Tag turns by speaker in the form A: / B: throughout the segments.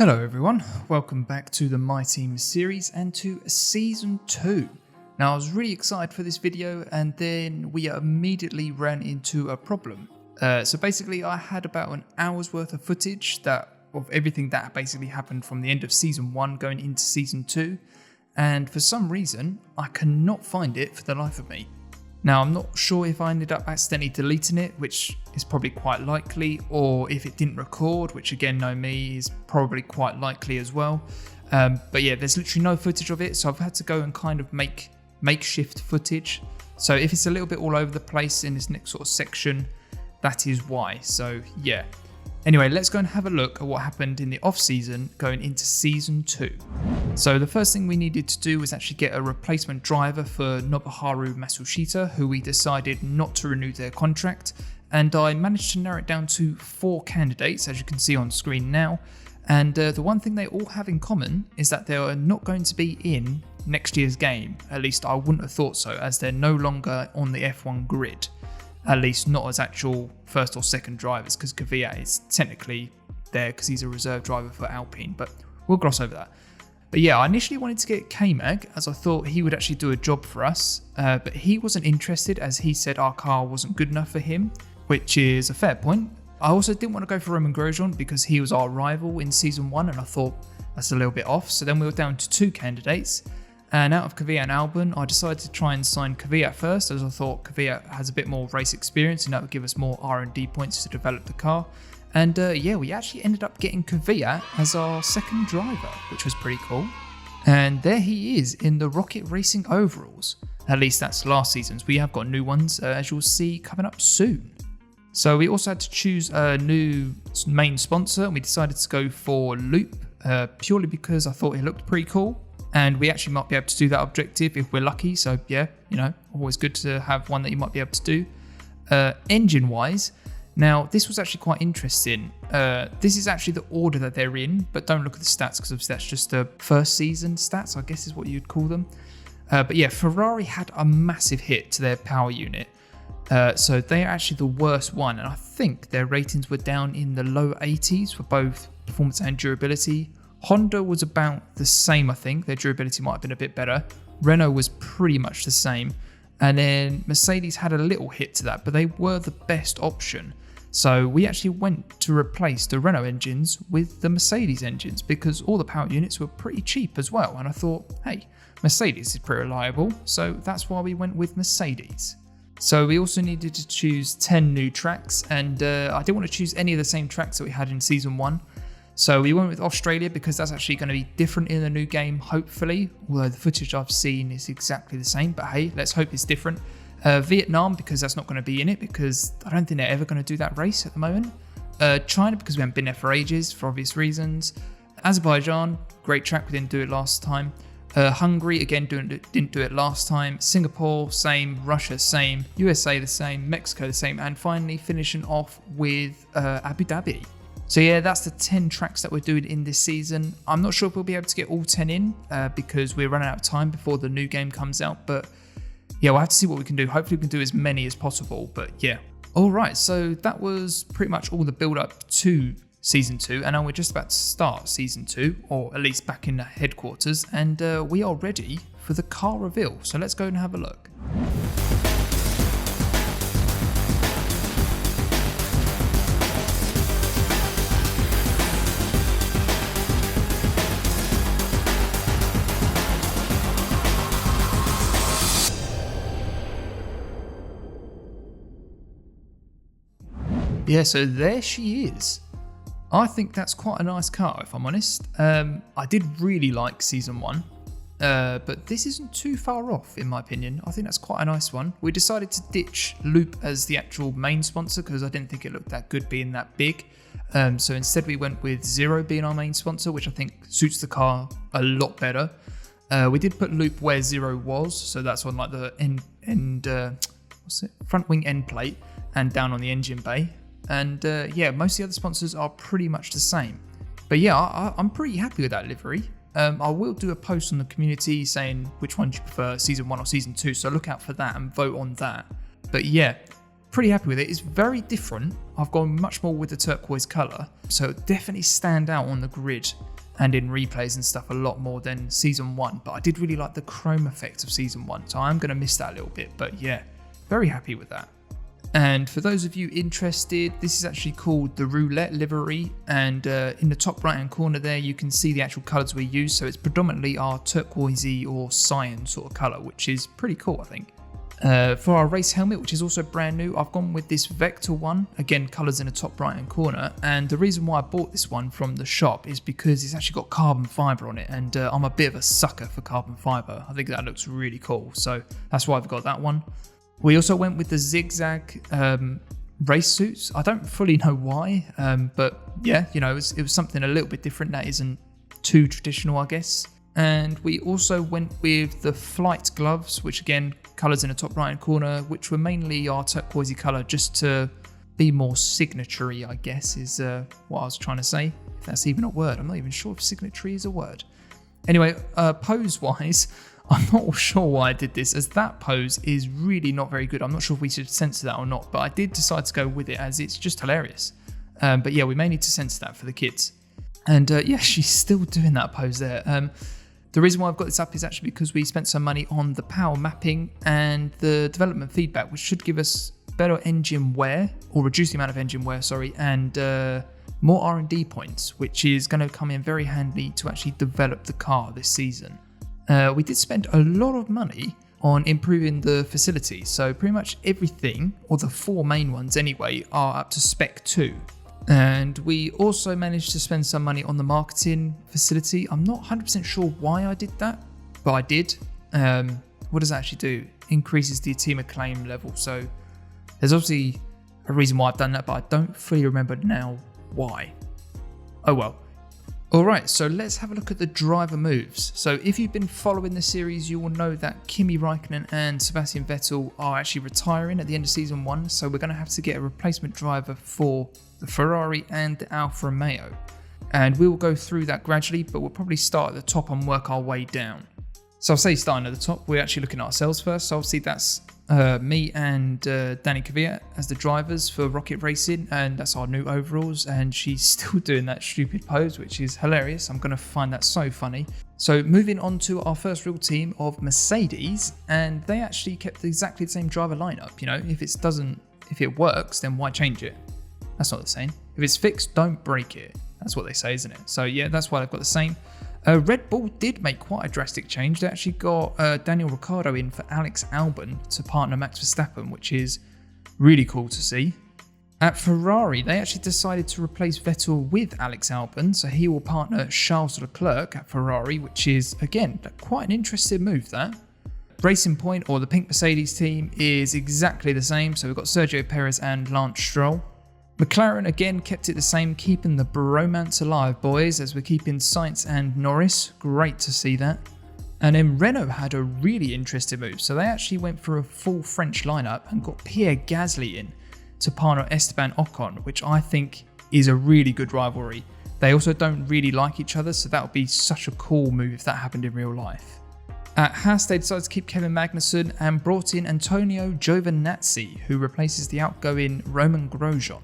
A: Hello everyone, welcome back to the My Team series and to Season 2. Now I was really excited for this video and then we immediately ran into a problem. So basically I had about an hour's worth of footage of everything that basically happened from the end of Season 1 going into Season 2, and for some reason I cannot find it for the life of me. Now I'm not sure if I ended up accidentally deleting it, which is probably quite likely, or if it didn't record, which again, know me, is probably quite likely as well. But yeah, there's literally no footage of it, so I've had to go and kind of make makeshift footage. So if it's a little bit all over the place in this next sort of section, that is why. So yeah. Anyway, let's go and have a look at what happened in the off-season going into Season 2. So the first thing we needed to do was actually get a replacement driver for Nobuharu Matsushita, who we decided not to renew their contract, and I managed to narrow it down to 4 candidates, as you can see on screen now. And the one thing they all have in common is that they are not going to be in next year's game. At least I wouldn't have thought so, as they're no longer on the F1 grid. At least not as actual first or second drivers, because Kvyat is technically there because he's a reserve driver for Alpine, but we'll gloss over that. But yeah, I initially wanted to get K-Mag as I thought he would actually do a job for us, but he wasn't interested as he said our car wasn't good enough for him, which is a fair point. I also didn't want to go for Romain Grosjean because he was our rival in Season 1 and I thought that's a little bit off. So then we were down to 2 candidates. And out of Kvyat and Albon, I decided to try and sign Kvyat first, as I thought Kvyat has a bit more race experience and that would give us more R&D points to develop the car. And yeah, we actually ended up getting Kvyat as our second driver, which was pretty cool. And there he is in the Rocket Racing overalls. At least that's last season's. We have got new ones, as you'll see, coming up soon. So we also had to choose a new main sponsor, and we decided to go for Loop, purely because I thought it looked pretty cool. And we actually might be able to do that objective if we're lucky. So yeah, you know, always good to have one that you might be able to do. Engine-wise, now this was actually quite interesting. This is actually the order that they're in, but don't look at the stats because obviously that's just the first season stats, I guess is what you'd call them. But yeah, Ferrari had a massive hit to their power unit. So they're actually the worst one. And I think their ratings were down in the low 80s for both performance and durability. Honda was about the same, I think. Their durability might have been a bit better. Renault was pretty much the same. And then Mercedes had a little hit to that, but they were the best option. So we actually went to replace the Renault engines with the Mercedes engines because all the power units were pretty cheap as well. And I thought, hey, Mercedes is pretty reliable. So that's why we went with Mercedes. So we also needed to choose 10 new tracks. And I didn't want to choose any of the same tracks that we had in Season 1. So we went with Australia because that's actually going to be different in the new game, hopefully. Although the footage I've seen is exactly the same, but hey, let's hope it's different. Vietnam, because that's not going to be in it, because I don't think they're ever going to do that race at the moment. China, because we haven't been there for ages, for obvious reasons. Azerbaijan, great track, we didn't do it last time. Hungary, again, didn't do it last time. Singapore, same. Russia, same. USA, the same. Mexico, the same. And finally, finishing off with Abu Dhabi. So yeah, that's the 10 tracks that we're doing in this season. I'm not sure if we'll be able to get all 10 in because we're running out of time before the new game comes out. But yeah, we'll have to see what we can do. Hopefully we can do as many as possible, but yeah. All right, so that was pretty much all the build up to Season 2. And now we're just about to start Season 2, or at least back in the headquarters. And we are ready for the car reveal. So let's go and have a look. Yeah, so there she is. I think that's quite a nice car, if I'm honest. I did really like Season 1, but this isn't too far off, in my opinion. I think that's quite a nice one. We decided to ditch Loop as the actual main sponsor because I didn't think it looked that good being that big. So instead we went with Zero being our main sponsor, which I think suits the car a lot better. We did put Loop where Zero was, so that's on like the front wing end plate and down on the engine bay. And yeah, most of the other sponsors are pretty much the same. But yeah, I'm pretty happy with that livery. I will do a post on the community saying which one do you prefer, Season 1 or Season 2. So look out for that and vote on that. But yeah, pretty happy with it. It's very different. I've gone much more with the turquoise colour, so it definitely stand out on the grid and in replays and stuff a lot more than Season 1, but I did really like the chrome effect of Season 1, so I'm going to miss that a little bit, but yeah, very happy with that. And for those of you interested, this is actually called the Roulette livery, and in the top right hand corner there you can see the actual colours we use, so it's predominantly our turquoisey or cyan sort of colour, which is pretty cool I think. For our race helmet, which is also brand new, I've gone with this Vector one, again colours in the top right hand corner, and the reason why I bought this one from the shop is because it's actually got carbon fibre on it, and I'm a bit of a sucker for carbon fibre. I think that looks really cool, so that's why I've got that one. We also went with the zigzag race suits. I don't fully know why, but yeah, you know, it was something a little bit different that isn't too traditional, I guess. And we also went with the flight gloves, which again, colours in the top right hand corner, which were mainly our turquoisey colour, just to be more signatory, I guess, is what I was trying to say. If that's even a word, I'm not even sure if signatory is a word. Anyway, pose-wise, I'm not sure why I did this, as that pose is really not very good. I'm not sure if we should censor that or not, but I did decide to go with it as it's just hilarious. But yeah, we may need to censor that for the kids. And yeah, she's still doing that pose there. The reason why I've got this up is actually because we spent some money on the power mapping and the development feedback, which should give us better engine wear, or reduce the amount of engine wear, sorry, and more R&D points, which is going to come in very handy to actually develop the car this season. We did spend a lot of money on improving the facilities, so pretty much everything, or the 4 main ones anyway, are up to spec 2. And we also managed to spend some money on the marketing facility. I'm not 100% sure why I did that, but I did. What does that actually do? Increases the team acclaim level. So there's obviously a reason why I've done that, but I don't fully remember now why. Oh well. Alright, so let's have a look at the driver moves. So if you've been following the series, you will know that Kimi Räikkönen and Sebastian Vettel are actually retiring at the end of Season 1, so we're going to have to get a replacement driver for the Ferrari and the Alfa Romeo. And we will go through that gradually, but we'll probably start at the top and work our way down. So I'll say starting at the top, we're actually looking at ourselves first. So obviously that's me and Danny Kvyat as the drivers for Rocket Racing, and that's our new overalls, and she's still doing that stupid pose, which is hilarious. I'm going to find that so funny. So moving on to our first real team of Mercedes, and they actually kept exactly the same driver lineup. You know, if it works, then why change it? That's not the same. If it's fixed, don't break it. That's what they say, isn't it? So yeah, that's why they've got the same. Red Bull did make quite a drastic change. They actually got Daniel Ricciardo in for Alex Albon to partner Max Verstappen, which is really cool to see. At Ferrari, they actually decided to replace Vettel with Alex Albon, so he will partner Charles Leclerc at Ferrari, which is, again, quite an interesting move, that. Racing Point, or the Pink Mercedes team, is exactly the same, so we've got Sergio Perez and Lance Stroll. McLaren again kept it the same, keeping the bromance alive, boys, as we're keeping Sainz and Norris. Great to see that. And then Renault had a really interesting move, so they actually went for a full French lineup and got Pierre Gasly in to partner Esteban Ocon, which I think is a really good rivalry. They also don't really like each other, so that would be such a cool move if that happened in real life. At Haas, they decided to keep Kevin Magnussen and brought in Antonio Giovinazzi, who replaces the outgoing Roman Grosjean.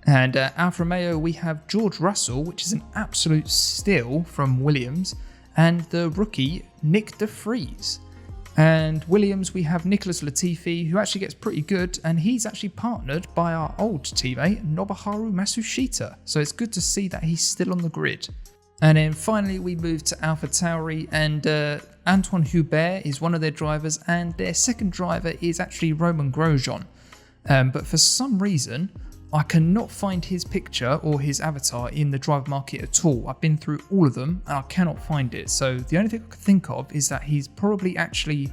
A: And at Alfa Romeo, we have George Russell, which is an absolute steal from Williams, and the rookie Nick de Vries. And Williams, we have Nicholas Latifi, who actually gets pretty good, and he's actually partnered by our old teammate Nobuharu Matsushita. So it's good to see that he's still on the grid. And then finally, we move to AlphaTauri, and Antoine Hubert is one of their drivers, and their second driver is actually Roman Grosjean. But for some reason, I cannot find his picture or his avatar in the driver market at all. I've been through all of them and I cannot find it. So the only thing I can think of is that he's probably actually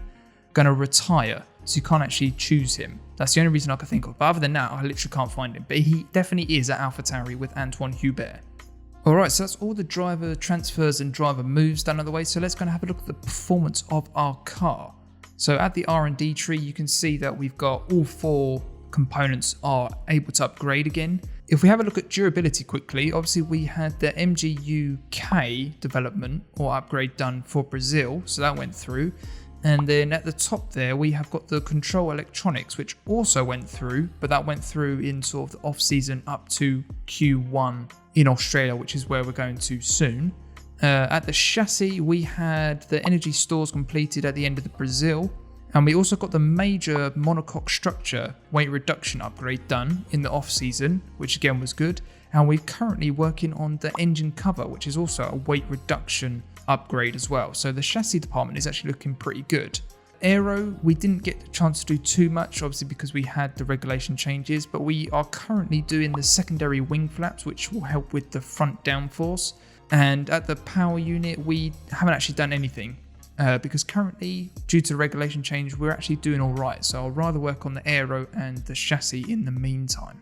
A: going to retire, so you can't actually choose him. That's the only reason I can think of. But other than that, I literally can't find him. But he definitely is at AlphaTauri with Antoine Hubert. Alright, so that's all the driver transfers and driver moves done on the way. So let's go and have a look at the performance of our car. So at the R&D tree, you can see that we've got all 4 components are able to upgrade again. If we have a look at durability quickly, obviously we had the MGU-K development or upgrade done for Brazil, so that went through. And then at the top there, we have got the control electronics, which also went through, but that went through in sort of the off season up to Q1 in Australia, which is where we're going to soon. At the chassis, we had the energy stores completed at the end of the Brazil. And we also got the major monocoque structure weight reduction upgrade done in the off season, which again was good. And we're currently working on the engine cover, which is also a weight reduction upgrade as well. So the chassis department is actually looking pretty good. Aero, we didn't get the chance to do too much, obviously because we had the regulation changes, but we are currently doing the secondary wing flaps, which will help with the front downforce. And at the power unit, we haven't actually done anything because currently, due to the regulation change, we're actually doing all right. So I'll rather work on the aero and the chassis in the meantime.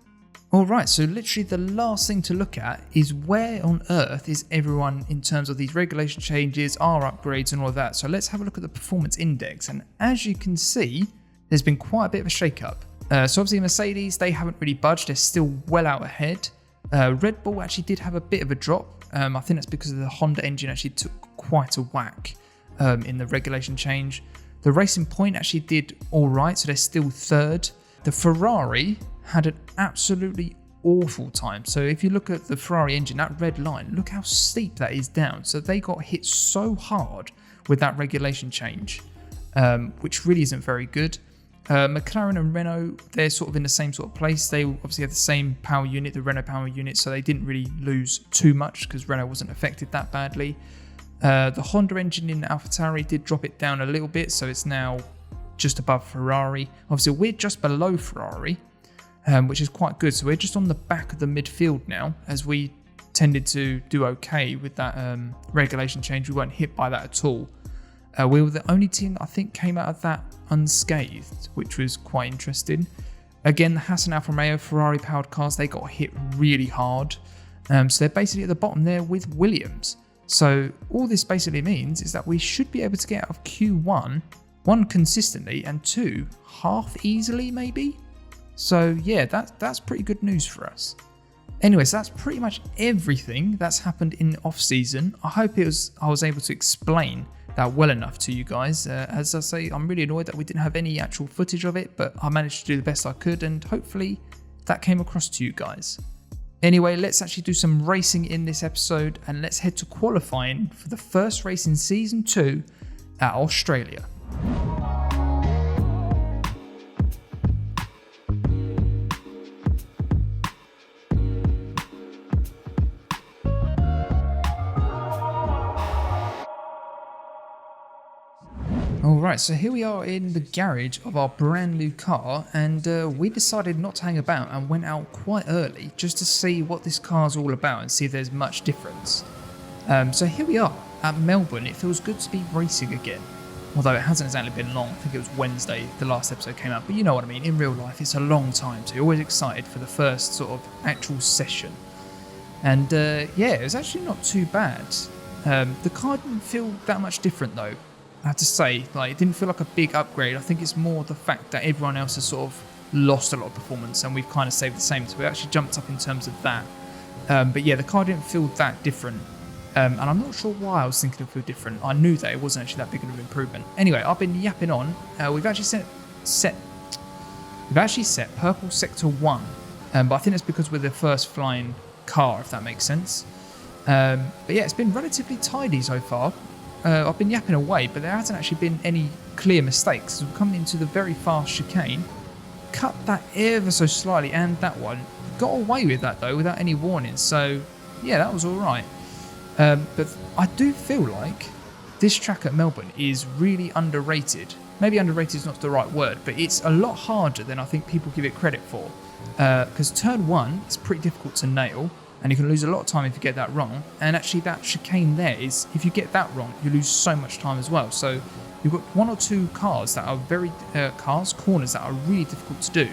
A: Alright, so literally the last thing to look at is where on earth is everyone in terms of these regulation changes, our upgrades and all of that. So let's have a look at the performance index, and as you can see, there's been quite a bit of a shake-up. So obviously Mercedes, they haven't really budged, they're still well out ahead. Red Bull actually did have a bit of a drop. I think that's because of the Honda engine actually took quite a whack in the regulation change. The Racing Point actually did alright, so they're still third. The Ferrari had an absolutely awful time. So if you look at the Ferrari engine, that red line, look how steep that is down. So they got hit so hard with that regulation change, which really isn't very good. McLaren and Renault, they're sort of in the same sort of place. They obviously have the same power unit, the Renault power unit, so they didn't really lose too much because Renault wasn't affected that badly. The Honda engine in AlphaTauri did drop it down a little bit, so it's now just above Ferrari. Obviously, we're just below Ferrari, which is quite good. So we're just on the back of the midfield now, as we tended to do okay with that regulation change. We weren't hit by that at all. We were the only team that I think came out of that unscathed, which was quite interesting. Again, the Haas and Alfa Romeo Ferrari powered cars, they got hit really hard. So they're basically at the bottom there with Williams. So all this basically means is that we should be able to get out of Q1, one, consistently, and two, half easily maybe. So yeah, that's pretty good news for us. Anyways, that's pretty much everything that's happened in off season. I hope I was able to explain that well enough to you guys. As I say, I'm really annoyed that we didn't have any actual footage of it, but I managed to do the best I could, and hopefully that came across to you guys. Anyway, let's actually do some racing in this episode, and let's head to qualifying for the first race in Season 2 at Australia. Alright, so here we are in the garage of our brand new car, and we decided not to hang about and went out quite early just to see what this car's all about and see if there's much difference. So here we are at Melbourne. It feels good to be racing again, although it hasn't exactly been long. I think it was Wednesday the last episode came out, but you know what I mean. In real life it's a long time, so you're always excited for the first sort of actual session. And yeah, it was actually not too bad. The car didn't feel that much different though. I have to say, like, it didn't feel like a big upgrade. I think it's more the fact that everyone else has sort of lost a lot of performance and we've kind of stayed the same, so we actually jumped up in terms of that. But yeah, the car didn't feel that different, and I'm not sure why I was thinking it would feel different. I knew that it wasn't actually that big of an improvement. Anyway, I've been yapping on. We've actually set purple sector 1, but I think it's because we're the first flying car, if that makes sense. But yeah, it's been relatively tidy so far. I've been yapping away, but there hasn't actually been any clear mistakes. We're coming into the very fast chicane, cut that ever so slightly, and that one. Got away with that though, without any warning, so yeah, that was alright. But I do feel like this track at Melbourne is really underrated. Maybe underrated is not the right word, but it's a lot harder than I think people give it credit for. Because turn 1 is pretty difficult to nail, and you can lose a lot of time if you get that wrong. And actually that chicane there is, if you get that wrong, you lose so much time as well. So you've got one or two corners that are really difficult to do.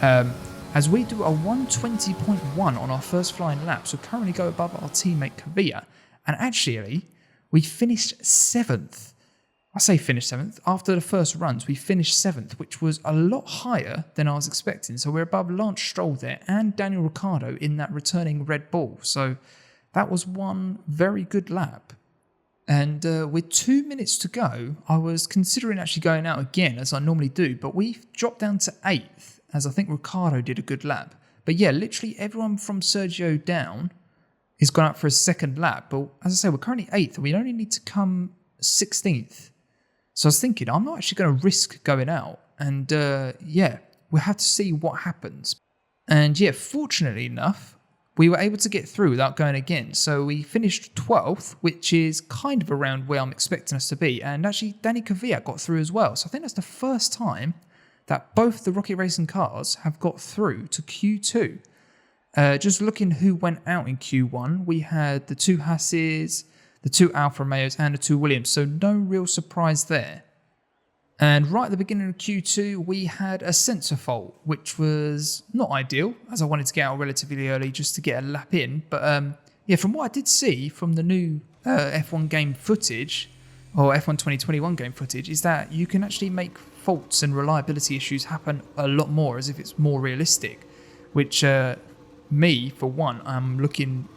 A: As we do a 120.1 on our first flying lap, so currently go above our teammate Kavia, and actually we finished 7th. I say finished 7th. After the first runs, we finished 7th, which was a lot higher than I was expecting. So we're above Lance Stroll there and Daniel Ricciardo in that returning Red Bull. So that was one very good lap. And with 2 minutes to go, I was considering actually going out again, as I normally do, but we've dropped down to 8th, as I think Ricciardo did a good lap. But yeah, literally everyone from Sergio down is gone out for a second lap. But as I say, we're currently 8th, and we only need to come 16th. So I was thinking, I'm not actually going to risk going out. And yeah, we'll have to see what happens. And yeah, fortunately enough, we were able to get through without going again. So we finished 12th, which is kind of around where I'm expecting us to be. And actually, Danny Kvyat got through as well. So I think that's the first time that both the Rocket Racing cars have got through to Q2. Just looking who went out in Q1, we had the 2 Hasses, the 2 Alfa Romeos, and the 2 Williams. So no real surprise there. And right at the beginning of Q2, we had a sensor fault, which was not ideal, as I wanted to get out relatively early just to get a lap in. But yeah, from what I did see from the new F1 game footage, or F1 2021 game footage, is that you can actually make faults and reliability issues happen a lot more, as if it's more realistic. Which, me, for one, I'm looking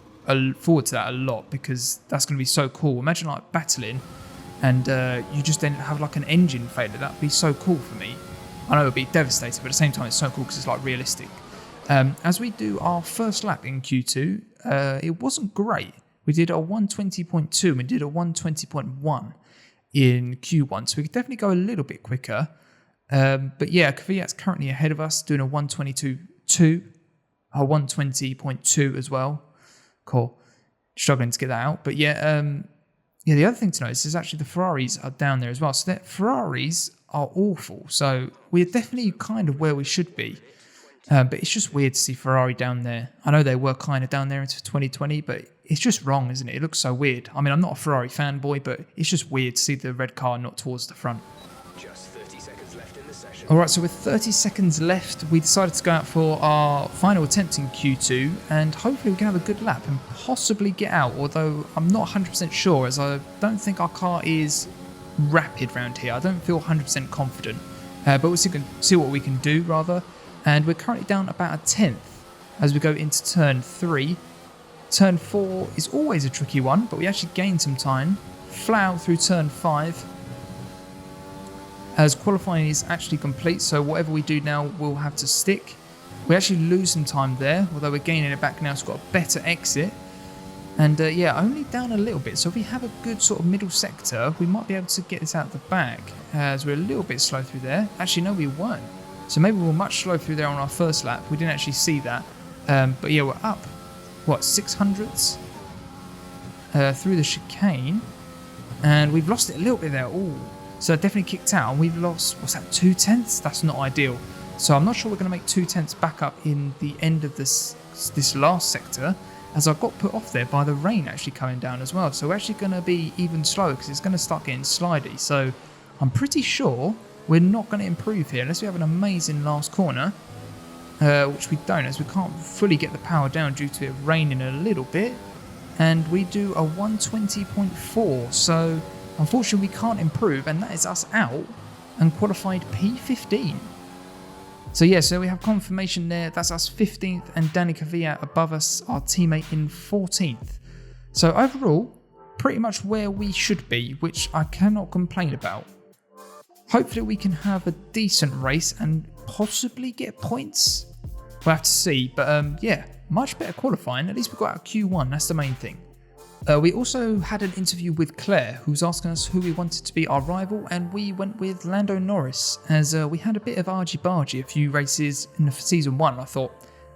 A: forward to that a lot, because that's going to be so cool. Imagine like battling, and you just then have like an engine failure. That'd be so cool for me. I know it'd be devastating, but at the same time it's so cool because it's like realistic. As we do our first lap in Q2, it wasn't great. We did a 120.2 and we did a 120.1 in Q1, so we could definitely go a little bit quicker. But yeah, Kvyat's currently ahead of us, doing a 122.2, a 120.2 as well. Cool. Struggling to get that out, but yeah. Yeah, the other thing to notice is actually the Ferraris are down there as well. So that Ferraris are awful. So we're definitely kind of where we should be. But it's just weird to see Ferrari down there. I know they were kind of down there into 2020, but it's just wrong, isn't it? It looks so weird. I mean, I'm not a Ferrari fanboy, but it's just weird to see the red car not towards the front.
B: Just 30 seconds left in the session.
A: All right, so with 30 seconds left, we decided to go out for our final attempt in Q2, and hopefully we can have a good lap and possibly get out, although I'm not 100% sure, as I don't think our car is rapid around here. I don't feel 100% confident, but we'll see what we can do, rather. And we're currently down about a 10th as we go into turn 3. Turn 4 is always a tricky one, but we actually gain some time. Fly out through turn 5. As qualifying is actually complete, so whatever we do now will have to stick. We actually lose some time there, although we're gaining it back now, so we've got a better exit. And yeah, only down a little bit, so if we have a good sort of middle sector, we might be able to get this out the back, as we're a little bit slow through there. Actually, no, we weren't. So maybe we were much slow through there on our first lap. We didn't actually see that. But yeah, we're up, what, 600ths through the chicane. And we've lost it a little bit there. Ooh. So it definitely kicked out, and we've lost, what's that, 2/10? That's not ideal. So I'm not sure we're going to make 2/10 back up in the end of this last sector, as I got put off there by the rain actually coming down as well. So we're actually going to be even slower because it's going to start getting slidey. So I'm pretty sure we're not going to improve here unless we have an amazing last corner, which we don't, as we can't fully get the power down due to it raining a little bit. And we do a 120.4, so unfortunately we can't improve, and that is us out and qualified P15. So yeah, so we have confirmation there. That's us 15th and Danny Kvyat above us, our teammate, in 14th. So overall, pretty much where we should be, which I cannot complain about. Hopefully we can have a decent race and possibly get points. We'll have to see, but yeah, much better qualifying. At least we got out of Q1, that's the main thing. We also had an interview with Claire, who was asking us who we wanted to be our rival, and we went with Lando Norris, as we had a bit of argy-bargy a few races in season 1. I thought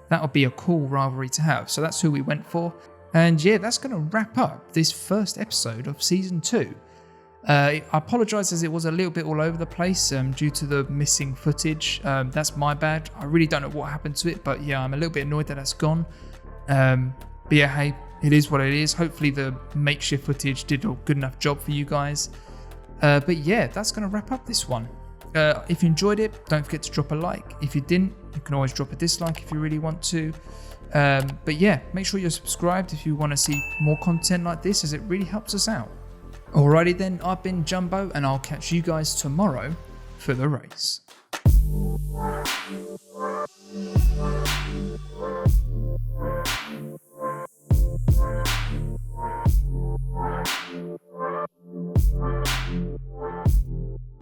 A: that would be a cool rivalry to have, so that's who we went for. And yeah, that's going to wrap up this first episode of season 2. I apologise as it was a little bit all over the place due to the missing footage. That's my bad. I really don't know what happened to it, but yeah, I'm a little bit annoyed that that's gone. But yeah, hey, it is what it is. Hopefully the makeshift footage did a good enough job for you guys. But yeah, that's going to wrap up this one. If you enjoyed it, don't forget to drop a like. If you didn't, you can always drop a dislike if you really want to. But yeah, make sure you're subscribed if you want to see more content like this, as it really helps us out. Alrighty then, I've been Jumbo, and I'll catch you guys tomorrow for the race.